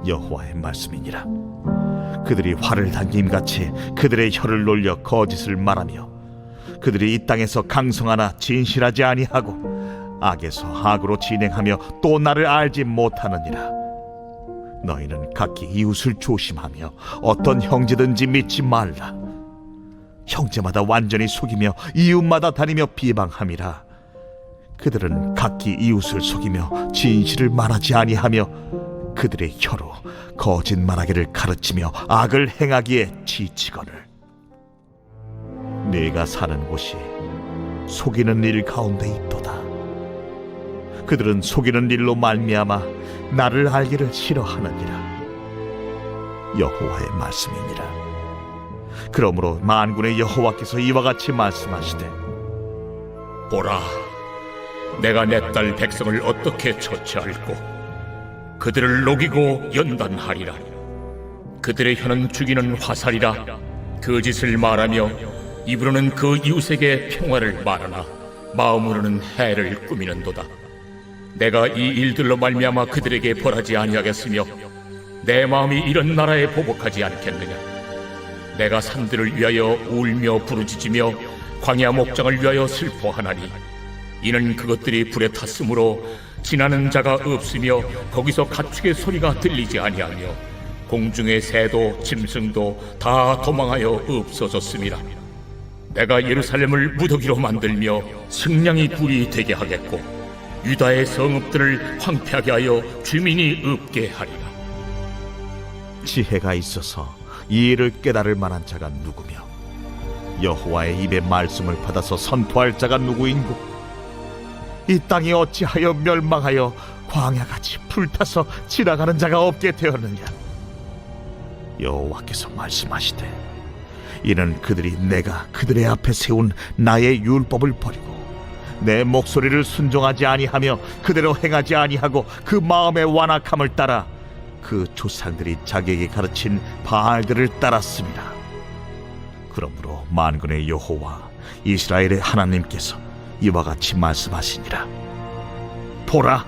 여호와의 말씀이니라. 그들이 활을 당김같이 그들의 혀를 놀려 거짓을 말하며 그들이 이 땅에서 강성하나 진실하지 아니하고 악에서 악으로 진행하며 또 나를 알지 못하느니라. 너희는 각기 이웃을 조심하며 어떤 형제든지 믿지 말라. 형제마다 완전히 속이며 이웃마다 다니며 비방함이라. 그들은 각기 이웃을 속이며 진실을 말하지 아니하며 그들의 혀로 거짓말하기를 가르치며 악을 행하기에 지치거늘. 네가 사는 곳이 속이는 일 가운데 있도다. 그들은 속이는 일로 말미암아 나를 알기를 싫어하느니라. 여호와의 말씀이니라. 그러므로 만군의 여호와께서 이와 같이 말씀하시되, 보라, 내가 내 딸 백성을 어떻게 처치할꼬. 그들을 녹이고 연단하리라. 그들의 혀는 죽이는 화살이라. 거짓을 말하며 입으로는 그 이웃에게 평화를 말하나 마음으로는 해를 꾸미는도다. 내가 이 일들로 말미암아 그들에게 벌하지 아니하겠으며 내 마음이 이런 나라에 보복하지 않겠느냐. 내가 산들을 위하여 울며 부르짖으며 광야 목장을 위하여 슬퍼하나니 이는 그것들이 불에 탔으므로 지나는 자가 없으며 거기서 가축의 소리가 들리지 아니하며 공중의 새도 짐승도 다 도망하여 없어졌음이라. 내가 예루살렘을 무더기로 만들며 승냥이 굴이 되게 하겠고 유다의 성읍들을 황폐하게 하여 주민이 없게 하리라. 지혜가 있어서 이 일을 깨달을 만한 자가 누구며 여호와의 입의 말씀을 받아서 선포할 자가 누구인고. 이 땅이 어찌하여 멸망하여 광야같이 불타서 지나가는 자가 없게 되었느냐. 여호와께서 말씀하시되, 이는 그들이 내가 그들의 앞에 세운 나의 율법을 버리고 내 목소리를 순종하지 아니하며 그대로 행하지 아니하고 그 마음의 완악함을 따라 그 조상들이 자기에게 가르친 바알들을 따랐습니다. 그러므로 만군의 여호와 이스라엘의 하나님께서 이와 같이 말씀하시니라. 보라,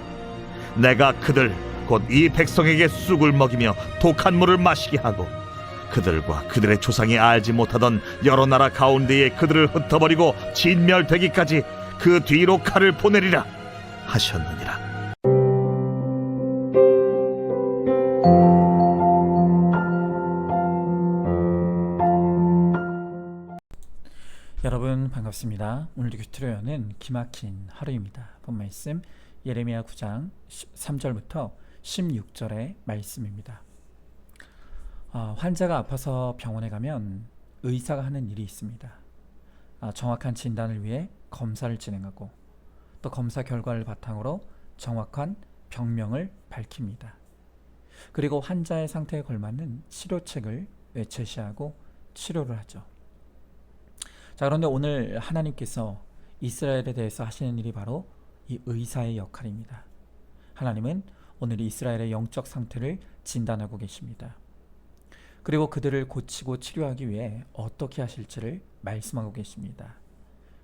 내가 그들 곧 이 백성에게 쑥을 먹이며 독한 물을 마시게 하고 그들과 그들의 조상이 알지 못하던 여러 나라 가운데에 그들을 흩어버리고 진멸되기까지 그 뒤로 칼을 보내리라 하셨느니라. 여러분 반갑습니다. 오늘도 큐트로연은 기막힌 하루입니다. 본 말씀 예레미야 9장 3절부터 16절의 말씀입니다. 환자가 아파서 병원에 가면 의사가 하는 일이 있습니다. 정확한 진단을 위해 검사를 진행하고 또 검사 결과를 바탕으로 정확한 병명을 밝힙니다. 그리고 환자의 상태에 걸맞는 치료책을 제시하고 치료를 하죠. 자, 그런데 오늘 하나님께서 이스라엘에 대해서 하시는 일이 바로 이 의사의 역할입니다. 하나님은 오늘 이스라엘의 영적 상태를 진단하고 계십니다. 그리고 그들을 고치고 치료하기 위해 어떻게 하실지를 말씀하고 계십니다.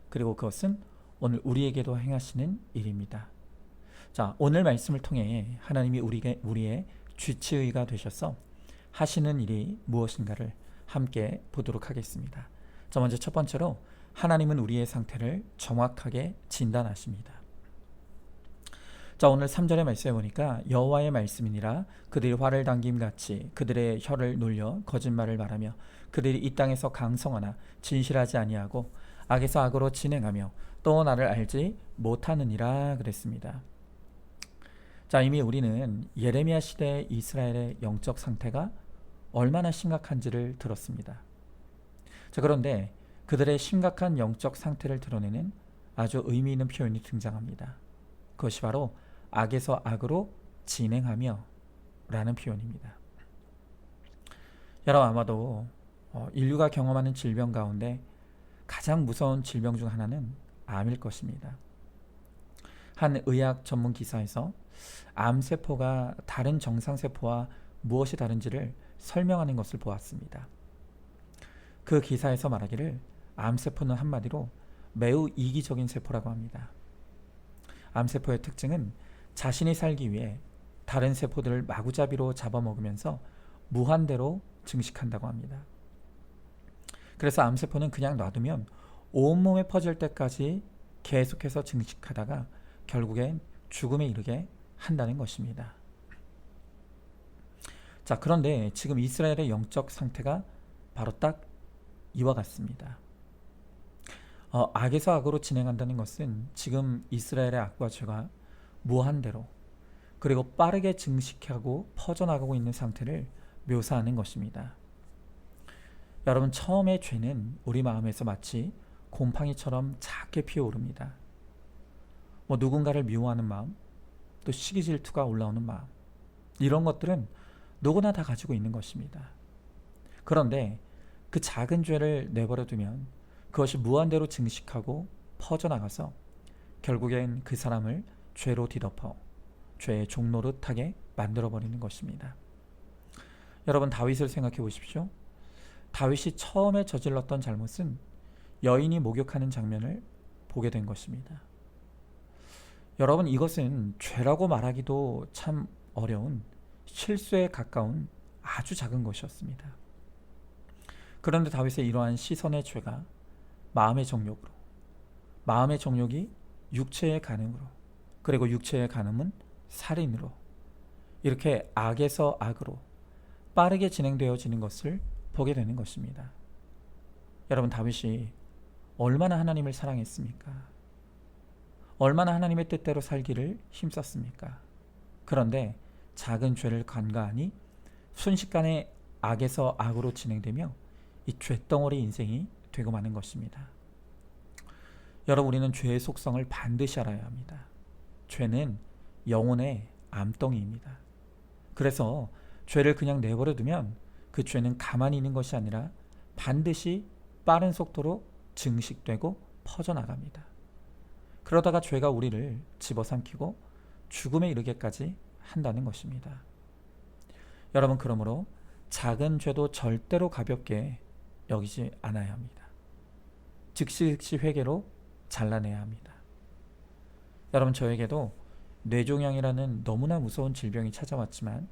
그리고 그것은 오늘 우리에게도 행하시는 일입니다. 자, 오늘 말씀을 통해 하나님이 우리의 주치의가 되셔서 하시는 일이 무엇인가를 함께 보도록 하겠습니다. 자, 먼저 첫 번째로 하나님은 우리의 상태를 정확하게 진단하십니다. 자, 오늘 3절의 말씀에 보니까 여호와의 말씀이니라. 그들이 활을 당김같이 그들의 혀를 놀려 거짓말을 말하며 그들이 이 땅에서 강성하나 진실하지 아니하고 악에서 악으로 진행하며 또 나를 알지 못하느니라 그랬습니다. 자, 이미 우리는 예레미야 시대의 이스라엘의 영적 상태가 얼마나 심각한지를 들었습니다. 자, 그런데 그들의 심각한 영적 상태를 드러내는 아주 의미 있는 표현이 등장합니다. 그것이 바로 악에서 악으로 진행하며 라는 표현입니다. 여러분 아마도 인류가 경험하는 질병 가운데 가장 무서운 질병 중 하나는 암일 것입니다. 한 의학 전문 기사에서 암세포가 다른 정상세포와 무엇이 다른지를 설명하는 것을 보았습니다. 그 기사에서 말하기를 암세포는 한마디로 매우 이기적인 세포라고 합니다. 암세포의 특징은 자신이 살기 위해 다른 세포들을 마구잡이로 잡아먹으면서 무한대로 증식한다고 합니다. 그래서 암세포는 그냥 놔두면 온몸에 퍼질 때까지 계속해서 증식하다가 결국엔 죽음에 이르게 한다는 것입니다. 자, 그런데 지금 이스라엘의 영적 상태가 바로 딱 이와 같습니다. 악에서 악으로 진행한다는 것은 지금 이스라엘의 악과 죄가 무한대로 그리고 빠르게 증식하고 퍼져나가고 있는 상태를 묘사하는 것입니다. 여러분, 처음에 죄는 우리 마음에서 마치 곰팡이처럼 작게 피어오릅니다. 누군가를 미워하는 마음, 또 시기 질투가 올라오는 마음, 이런 것들은 누구나 다 가지고 있는 것입니다. 그런데 그 작은 죄를 내버려 두면 그것이 무한대로 증식하고 퍼져나가서 결국엔 그 사람을 죄로 뒤덮어 죄의 종노릇하게 만들어버리는 것입니다. 여러분, 다윗을 생각해 보십시오. 다윗이 처음에 저질렀던 잘못은 여인이 목욕하는 장면을 보게 된 것입니다. 여러분, 이것은 죄라고 말하기도 참 어려운 실수에 가까운 아주 작은 것이었습니다. 그런데 다윗의 이러한 시선의 죄가 마음의 정욕으로, 마음의 정욕이 육체의 간음으로, 그리고 육체의 간음은 살인으로, 이렇게 악에서 악으로 빠르게 진행되어지는 것을 보게 되는 것입니다. 여러분, 다윗이 얼마나 하나님을 사랑했습니까? 얼마나 하나님의 뜻대로 살기를 힘썼습니까? 그런데 작은 죄를 간과하니 순식간에 악에서 악으로 진행되며 이 죄덩어리 인생이 되고 마는 것입니다. 여러분, 우리는 죄의 속성을 반드시 알아야 합니다. 죄는 영혼의 암덩이입니다. 그래서 죄를 그냥 내버려 두면 그 죄는 가만히 있는 것이 아니라 반드시 빠른 속도로 증식되고 퍼져나갑니다. 그러다가 죄가 우리를 집어삼키고 죽음에 이르게까지 한다는 것입니다. 여러분, 그러므로 작은 죄도 절대로 가볍게 여기지 않아야 합니다. 즉시 회개로 잘라내야 합니다. 여러분, 저에게도 뇌종양이라는 너무나 무서운 질병이 찾아왔지만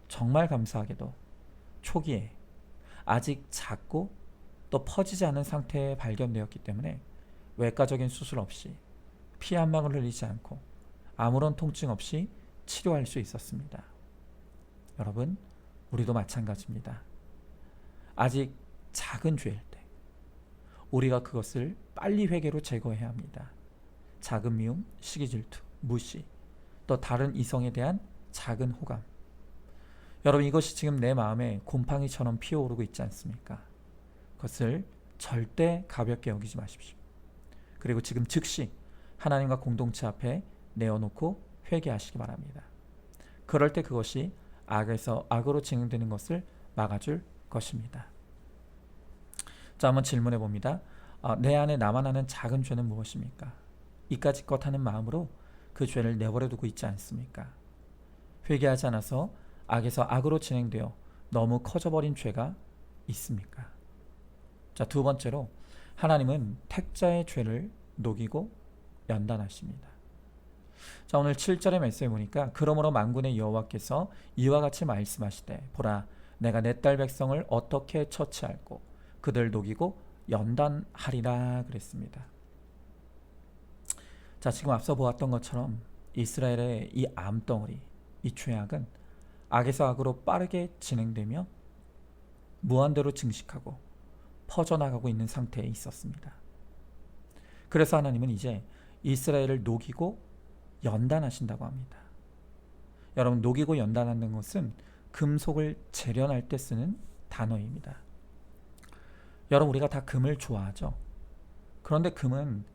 정말 감사하게도 초기에 아직 작고 또 퍼지지 않은 상태에 발견되었기 때문에 외과적인 수술 없이 피 한 방울 흘리지 않고 아무런 통증 없이 치료할 수 있었습니다. 여러분, 우리도 마찬가지입니다. 아직 작은 죄일 때 우리가 그것을 빨리 회개로 제거해야 합니다. 작은 미움, 시기 질투, 무시, 또 다른 이성에 대한 작은 호감. 여러분, 이것이 지금 내 마음에 곰팡이처럼 피어오르고 있지 않습니까? 그것을 절대 가볍게 여기지 마십시오. 그리고 지금 즉시 하나님과 공동체 앞에 내어놓고 회개하시기 바랍니다. 그럴 때 그것이 악에서 악으로 진행되는 것을 막아줄 것입니다. 자, 한번 질문해 봅니다. 내 안에 나만 아는 작은 죄는 무엇입니까? 이까짓것 하는 마음으로 그 죄를 내버려 두고 있지 않습니까? 회개하지 않아서 악에서 악으로 진행되어 너무 커져버린 죄가 있습니까? 자, 두 번째로 하나님은 택자의 죄를 녹이고 연단하십니다. 자, 오늘 7절의 말씀에 보니까 그러므로 만군의 여호와께서 이와 같이 말씀하시되 보라, 내가 내 딸 백성을 어떻게 처치할꼬 그들 녹이고 연단하리라 그랬습니다. 자, 지금 앞서 보았던 것처럼 이스라엘의 이 암덩어리, 이 죄악은 악에서 악으로 빠르게 진행되며 무한대로 증식하고 퍼져나가고 있는 상태에 있었습니다. 그래서 하나님은 이제 이스라엘을 녹이고 연단하신다고 합니다. 여러분, 녹이고 연단하는 것은 금속을 재련할 때 쓰는 단어입니다. 여러분, 우리가 다 금을 좋아하죠. 그런데 금은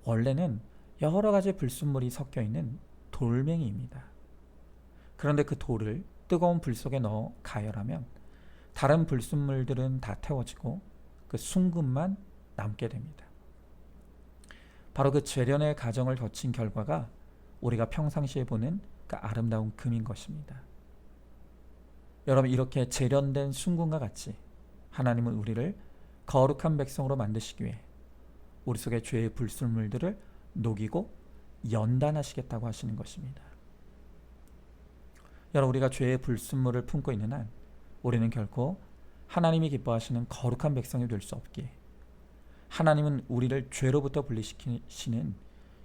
원래는 여러 가지 불순물이 섞여 있는 돌멩이입니다. 그런데 그 돌을 뜨거운 불 속에 넣어 가열하면 다른 불순물들은 다 태워지고 그 순금만 남게 됩니다. 바로 그 재련의 과정을 거친 결과가 우리가 평상시에 보는 그 아름다운 금인 것입니다. 여러분, 이렇게 재련된 순금과 같이 하나님은 우리를 거룩한 백성으로 만드시기 위해 우리 속의 죄의 불순물들을 녹이고 연단하시겠다고 하시는 것입니다. 여러분, 우리가 죄의 불순물을 품고 있는 한 우리는 결코 하나님이 기뻐하시는 거룩한 백성이 될 수 없기에 하나님은 우리를 죄로부터 분리시키시는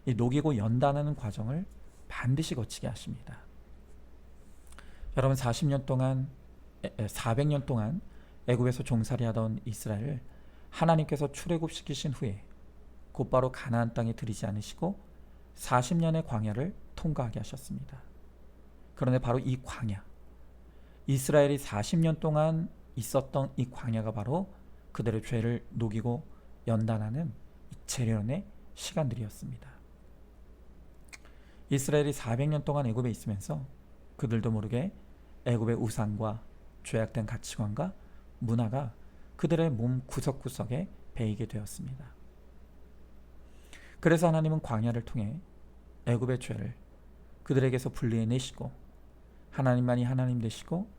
이 녹이고 연단하는 과정을 반드시 거치게 하십니다. 여러분, 400년 동안 애굽에서 종살이하던 이스라엘을 하나님께서 출애굽시키신 후에 곧바로 가나안 땅에 들이지 않으시고 40년의 광야를 통과하게 하셨습니다. 그런데 바로 이 광야, 이스라엘이 40년 동안 있었던 이 광야가 바로 그들의 죄를 녹이고 연단하는 재련의 시간들이었습니다. 이스라엘이 400년 동안 애굽에 있으면서 그들도 모르게 애굽의 우상과 죄악된 가치관과 문화가 그들의 몸 구석구석에 배이게 되었습니다. 그래서 하나님은 광야를 통해 애굽의 죄를 그들에게서 분리해내시고 하나님만이 하나님 되시고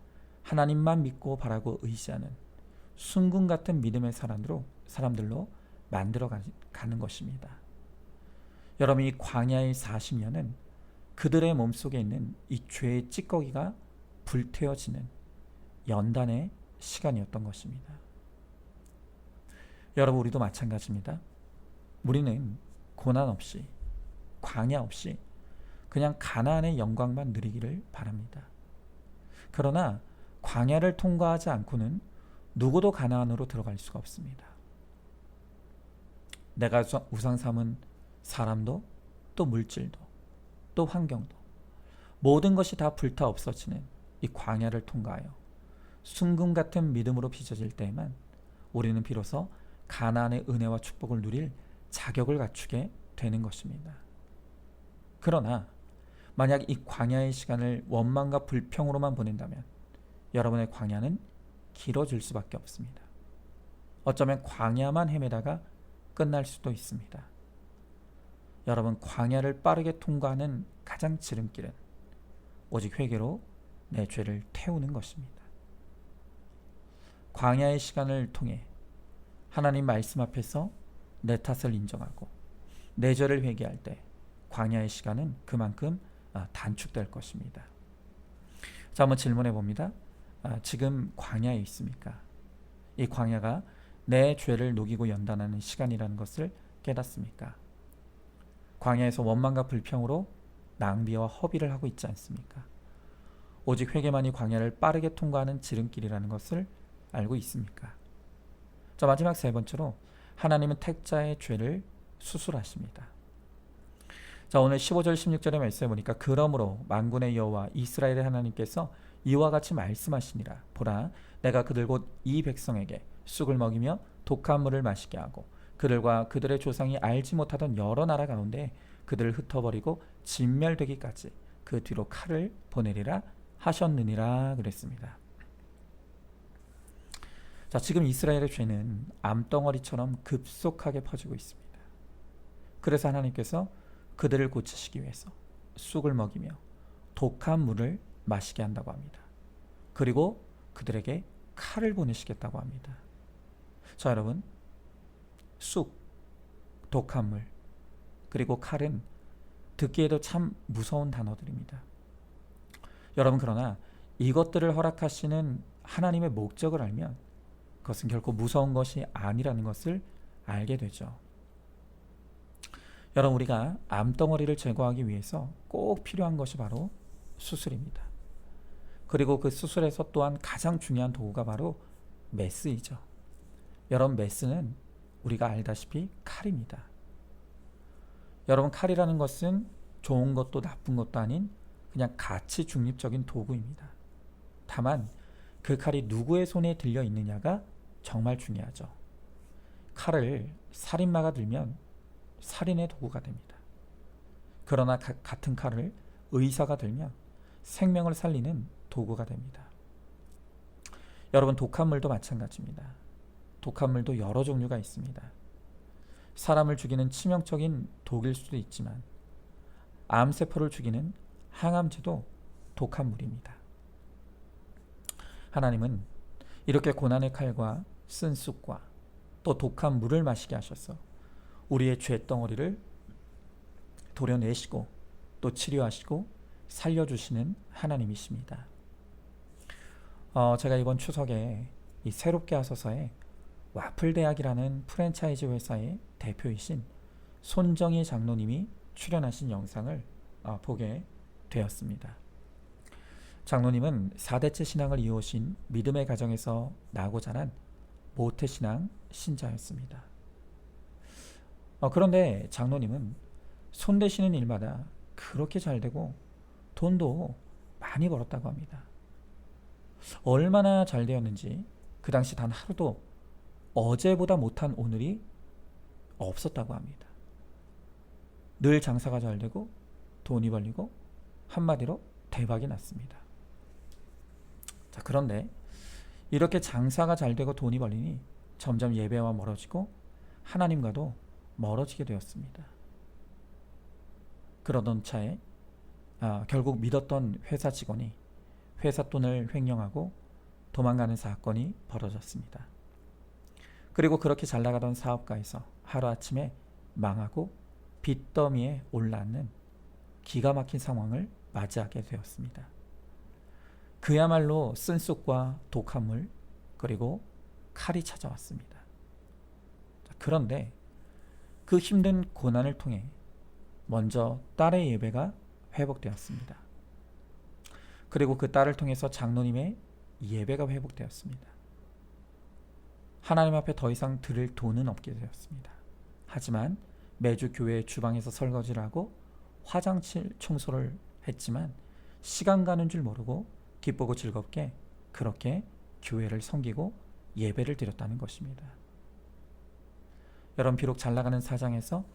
하나님만 믿고 바라고 의지하는 순금 같은 믿음의 사람들로 만들어 가는 것입니다. 여러분, 이 광야의 40년은 그들의 몸속에 있는 이 죄의 찌꺼기가 불태워지는 연단의 시간이었던 것입니다. 여러분, 우리도 마찬가지입니다. 우리는 고난 없이, 광야 없이 그냥 가나안의 영광만 누리기를 바랍니다. 그러나 광야를 통과하지 않고는 누구도 가나안으로 들어갈 수가 없습니다. 내가 우상 삼은 사람도, 또 물질도, 또 환경도, 모든 것이 다 불타 없어지는 이 광야를 통과하여 순금 같은 믿음으로 빚어질 때에만 우리는 비로소 가나안의 은혜와 축복을 누릴 자격을 갖추게 되는 것입니다. 그러나 만약 이 광야의 시간을 원망과 불평으로만 보낸다면 여러분의 광야는 길어질 수밖에 없습니다. 어쩌면 광야만 헤매다가 끝날 수도 있습니다. 여러분, 광야를 빠르게 통과하는 가장 지름길은 오직 회개로 내 죄를 태우는 것입니다. 광야의 시간을 통해 하나님 말씀 앞에서 내 탓을 인정하고 내 죄를 회개할 때 광야의 시간은 그만큼 단축될 것입니다. 자, 한번 질문해 봅니다. 지금 광야에 있습니까? 이 광야가 내 죄를 녹이고 연단하는 시간이라는 것을 깨닫습니까? 광야에서 원망과 불평으로 낭비와 허비를 하고 있지 않습니까? 오직 회개만이 광야를 빠르게 통과하는 지름길이라는 것을 알고 있습니까? 자, 마지막 세 번째로 하나님은 택자의 죄를 수술하십니다. 자, 오늘 15절 16절의 말씀에 보니까 그러므로 만군의 여호와 이스라엘의 하나님께서 이와 같이 말씀하시니라. 보라, 내가 그들 곧 이 백성에게 쑥을 먹이며 독한 물을 마시게 하고 그들과 그들의 조상이 알지 못하던 여러 나라 가운데 그들을 흩어버리고 진멸되기까지 그 뒤로 칼을 보내리라 하셨느니라 그랬습니다. 자, 지금 이스라엘의 죄는 암덩어리처럼 급속하게 퍼지고 있습니다. 그래서 하나님께서 그들을 고치시기 위해서 쑥을 먹이며 독한 물을 마시게 한다고 합니다. 그리고 그들에게 칼을 보내시겠다고 합니다. 자, 여러분, 쑥, 독한 물, 그리고 칼은 듣기에도 참 무서운 단어들입니다. 여러분, 그러나 이것들을 허락하시는 하나님의 목적을 알면 그것은 결코 무서운 것이 아니라는 것을 알게 되죠. 여러분, 우리가 암덩어리를 제거하기 위해서 꼭 필요한 것이 바로 수술입니다. 그리고 그 수술에서 또한 가장 중요한 도구가 바로 메스이죠. 여러분, 메스는 우리가 알다시피 칼입니다. 여러분, 칼이라는 것은 좋은 것도 나쁜 것도 아닌 그냥 가치 중립적인 도구입니다. 다만 그 칼이 누구의 손에 들려 있느냐가 정말 중요하죠. 칼을 살인마가 들면 살인의 도구가 됩니다. 그러나 같은 칼을 의사가 들면 생명을 살리는 도구가 됩니다. 여러분, 독한 물도 마찬가지입니다. 독한 물도 여러 종류가 있습니다. 사람을 죽이는 치명적인 독일 수도 있지만 암세포를 죽이는 항암제도 독한 물입니다. 하나님은 이렇게 고난의 칼과 쓴 쑥과 또 독한 물을 마시게 하셔서 우리의 죄덩어리를 도려내시고 또 치료하시고 살려주시는 하나님이십니다. 제가 이번 추석에 이 새롭게 하소서에 와플대학이라는 프랜차이즈 회사의 대표이신 손정희 장로님이 출연하신 영상을 보게 되었습니다. 장로님은 4대째 신앙을 이어오신 믿음의 가정에서 나고 자란 모태신앙 신자였습니다. 그런데 장로님은 손대시는 일마다 그렇게 잘 되고 돈도 많이 벌었다고 합니다. 얼마나 잘 되었는지 그 당시 단 하루도 어제보다 못한 오늘이 없었다고 합니다. 늘 장사가 잘 되고 돈이 벌리고 한마디로 대박이 났습니다. 자, 그런데 이렇게 장사가 잘 되고 돈이 벌리니 점점 예배와 멀어지고 하나님과도 멀어지게 되었습니다. 그러던 차에 결국 믿었던 회사 직원이 회사 돈을 횡령하고 도망가는 사건이 벌어졌습니다. 그리고 그렇게 잘 나가던 사업가에서 하루아침에 망하고 빚더미에 올라앉는 기가 막힌 상황을 맞이하게 되었습니다. 그야말로 쓴쑥과 독한물 그리고 칼이 찾아왔습니다. 그런데 그 힘든 고난을 통해 먼저 딸의 예배가 회복되었습니다. 그리고 그 딸을 통해서 장로님의 예배가 회복되었습니다. 하나님 앞에 더 이상 드릴 돈은 없게 되었습니다. 하지만 매주 교회 주방에서 설거지를 하고 화장실 청소를 했지만 시간 가는 줄 모르고 기쁘고 즐겁게 그렇게 교회를 섬기고 예배를 드렸다는 것입니다. 여러분, 비록 잘 나가는 사장에서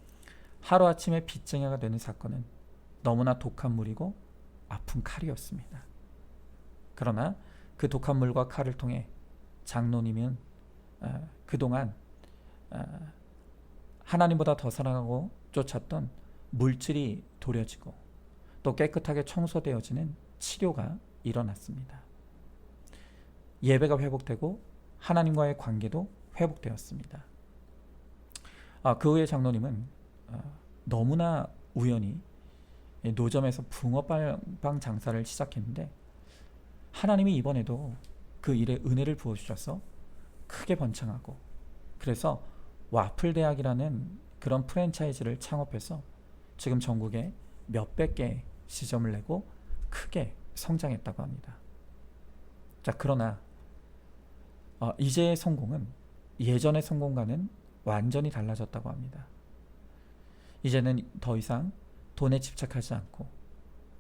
하루아침에 빚쟁이가 되는 사건은 너무나 독한 물이고 아픈 칼이었습니다. 그러나 그 독한 물과 칼을 통해 장로님은 그동안 하나님보다 더 사랑하고 쫓았던 물질이 도려지고 또 깨끗하게 청소되어지는 치료가 일어났습니다. 예배가 회복되고 하나님과의 관계도 회복되었습니다. 그 후에 장로님은 너무나 우연히 노점에서 붕어빵 장사를 시작했는데 하나님이 이번에도 그 일에 은혜를 부어주셔서 크게 번창하고, 그래서 와플대학이라는 그런 프랜차이즈를 창업해서 지금 전국에 몇백 개의 지점을 내고 크게 성장했다고 합니다. 자, 그러나 이제의 성공은 예전의 성공과는 완전히 달라졌다고 합니다. 이제는 더 이상 돈에 집착하지 않고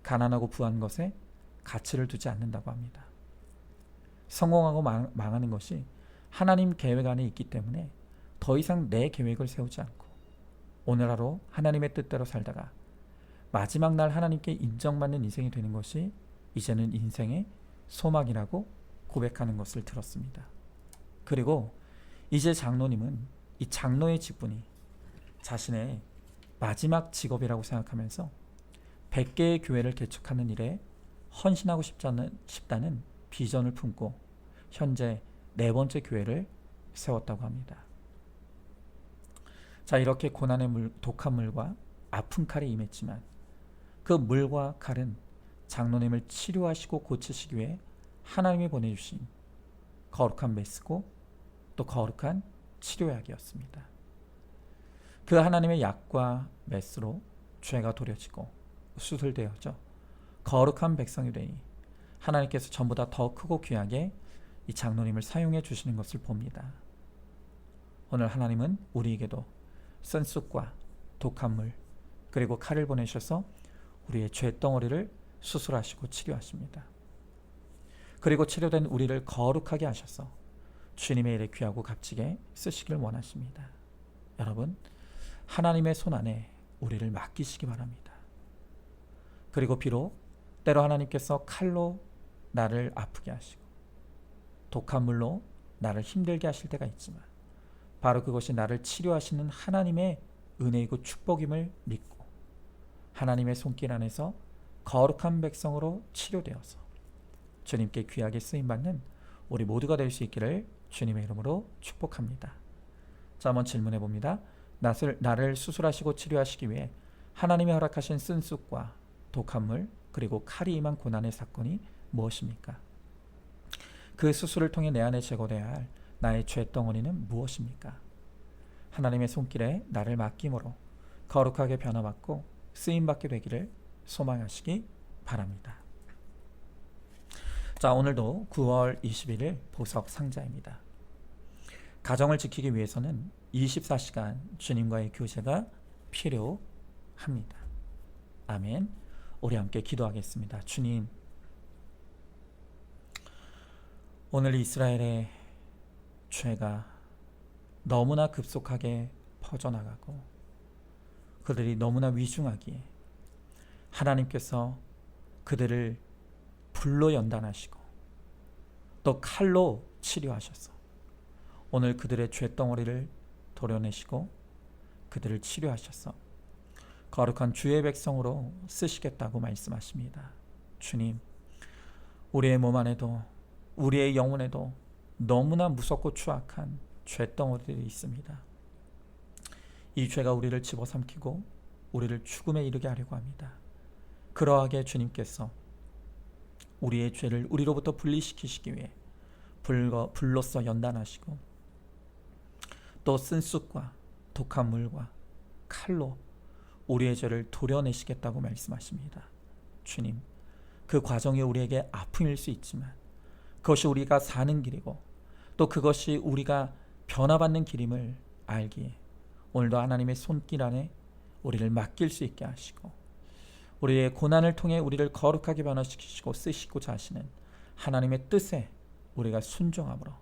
가난하고 부한 것에 가치를 두지 않는다고 합니다. 성공하고 망하는 것이 하나님 계획 안에 있기 때문에 더 이상 내 계획을 세우지 않고 오늘 하루 하나님의 뜻대로 살다가 마지막 날 하나님께 인정받는 인생이 되는 것이 이제는 인생의 소망이라고 고백하는 것을 들었습니다. 그리고 이제 장로님은 이 장로의 직분이 자신의 마지막 직업이라고 생각하면서 100개의 교회를 개척하는 일에 헌신하고 싶다는 비전을 품고 현재 4번째 교회를 세웠다고 합니다. 자, 이렇게 고난의 물, 독한 물과 아픈 칼이 임했지만 그 물과 칼은 장로님을 치료하시고 고치시기 위해 하나님이 보내주신 거룩한 메스고 또 거룩한 치료약이었습니다. 그 하나님의 약과 메스로 죄가 도려지고 수술되어져 거룩한 백성이 되니 하나님께서 전보다 더 크고 귀하게 이 장로님을 사용해 주시는 것을 봅니다. 오늘 하나님은 우리에게도 쓴쑥과 독한 물 그리고 칼을 보내셔서 우리의 죄덩어리를 수술하시고 치료하십니다. 그리고 치료된 우리를 거룩하게 하셔서 주님의 일에 귀하고 값지게 쓰시길 원하십니다. 여러분, 하나님의 손 안에 우리를 맡기시기 바랍니다. 그리고 비록 때로 하나님께서 칼로 나를 아프게 하시고 독한 물로 나를 힘들게 하실 때가 있지만 바로 그것이 나를 치료하시는 하나님의 은혜이고 축복임을 믿고 하나님의 손길 안에서 거룩한 백성으로 치료되어서 주님께 귀하게 쓰임받는 우리 모두가 될 수 있기를 주님의 이름으로 축복합니다. 자, 한번 질문해 봅니다. 나를 수술하시고 치료하시기 위해 하나님이 허락하신 쓴쑥과 독한 물 그리고 칼이 임한 고난의 사건이 무엇입니까? 그 수술을 통해 내 안에 제거돼야 할 나의 죄덩어리는 무엇입니까? 하나님의 손길에 나를 맡김으로 거룩하게 변화받고 쓰임받게 되기를 소망하시기 바랍니다. 자, 오늘도 9월 21일 보석 상자입니다. 가정을 지키기 위해서는 24시간 주님과의 교제가 필요합니다. 아멘. 우리 함께 기도하겠습니다. 주님, 오늘 이스라엘의 죄가 너무나 급속하게 퍼져나가고 그들이 너무나 위중하기에 하나님께서 그들을 불로 연단하시고 또 칼로 치료하셔서 오늘 그들의 죄덩어리를 도려내시고 그들을 치료하셔서 거룩한 주의 백성으로 쓰시겠다고 말씀하십니다. 주님, 우리의 몸 안에도 우리의 영혼에도 너무나 무섭고 추악한 죄덩어리들이 있습니다. 이 죄가 우리를 집어삼키고 우리를 죽음에 이르게 하려고 합니다. 그러하게 주님께서 우리의 죄를 우리로부터 분리시키시기 위해 불로써 연단하시고 또 쓴 쑥과 독한 물과 칼로 우리의 죄를 도려내시겠다고 말씀하십니다. 주님, 그 과정이 우리에게 아픔일 수 있지만 그것이 우리가 사는 길이고 또 그것이 우리가 변화받는 길임을 알기에 오늘도 하나님의 손길 안에 우리를 맡길 수 있게 하시고 우리의 고난을 통해 우리를 거룩하게 변화시키시고 쓰시고자 하시는 하나님의 뜻에 우리가 순종함으로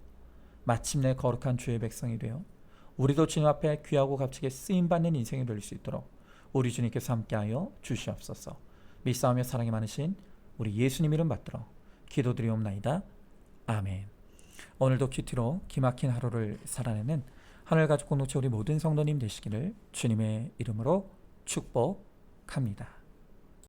마침내 거룩한 주의 백성이 되어 우리도 주님 앞에 귀하고 값지게 쓰임받는 인생이 될 수 있도록 우리 주님께서 함께하여 주시옵소서. 믿사오며 사랑이 많으신 우리 예수님 이름 받들어 기도드리옵나이다. 아멘. 오늘도 큐티로 기막힌 하루를 살아내는 하늘가족 공동체 우리 모든 성도님 되시기를 주님의 이름으로 축복합니다.